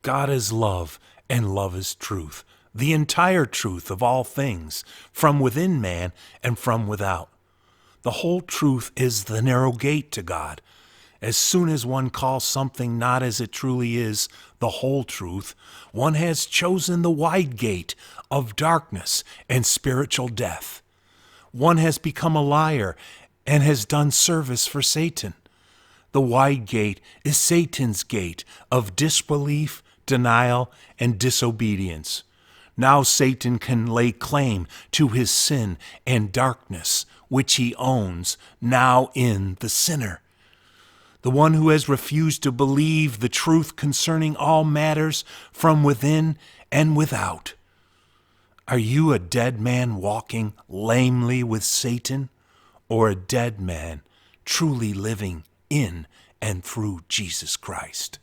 God is love, and love is truth, the entire truth of all things, from within man and from without. The whole truth is the narrow gate to God. As soon as one calls something not as it truly is, the whole truth, one has chosen the wide gate of darkness and spiritual death. One has become a liar and has done service for Satan. The wide gate is Satan's gate of disbelief, denial, and disobedience. Now Satan can lay claim to his sin and darkness, which he owns, now in the sinner. The one who has refused to believe the truth concerning all matters from within and without. Are you a dead man walking lamely with Satan, or a dead man truly living in and through Jesus Christ?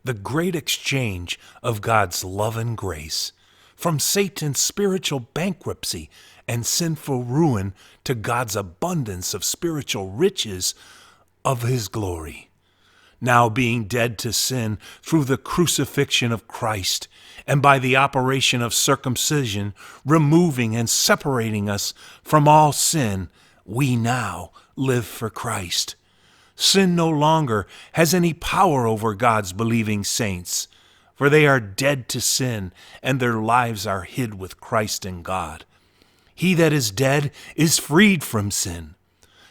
The great exchange of God's love and grace, from Satan's spiritual bankruptcy and sinful ruin to God's abundance of spiritual riches of his glory. Now being dead to sin through the crucifixion of Christ, and by the operation of circumcision, removing and separating us from all sin, we now live for Christ. Sin no longer has any power over God's believing saints, for they are dead to sin, and their lives are hid with Christ in God. He that is dead is freed from sin.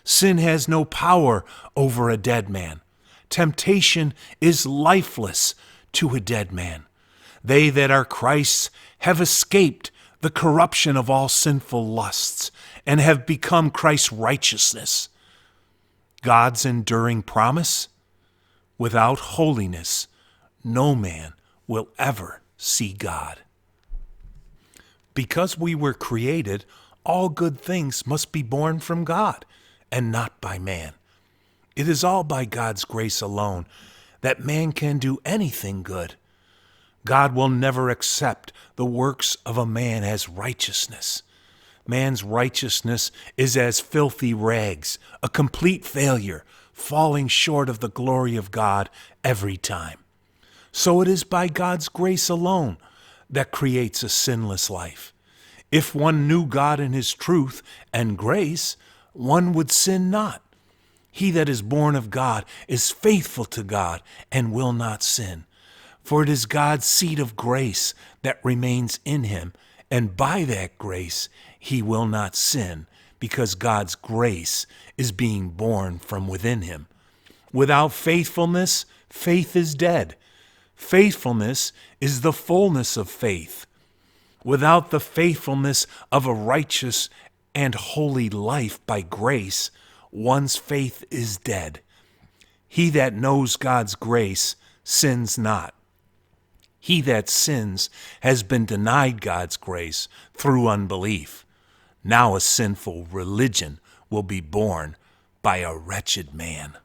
Sin has no power over a dead man. Temptation is lifeless to a dead man. They that are Christ's have escaped the corruption of all sinful lusts and have become Christ's righteousness. God's enduring promise: without holiness, no man will ever see God. Because we were created, all good things must be born from God and not by man. It is all by God's grace alone that man can do anything good. God will never accept the works of a man as righteousness. Man's righteousness is as filthy rags, a complete failure, falling short of the glory of God every time. So it is by God's grace alone that creates a sinless life. If one knew God in his truth and grace, one would sin not. He that is born of God is faithful to God and will not sin. For it is God's seed of grace that remains in him, and by that grace he will not sin, because God's grace is being born from within him. Without faithfulness, faith is dead. Faithfulness is the fullness of faith. Without the faithfulness of a righteous and holy life by grace, one's faith is dead. He that knows God's grace sins not. He that sins has been denied God's grace through unbelief. Now a sinful religion will be born by a wretched man.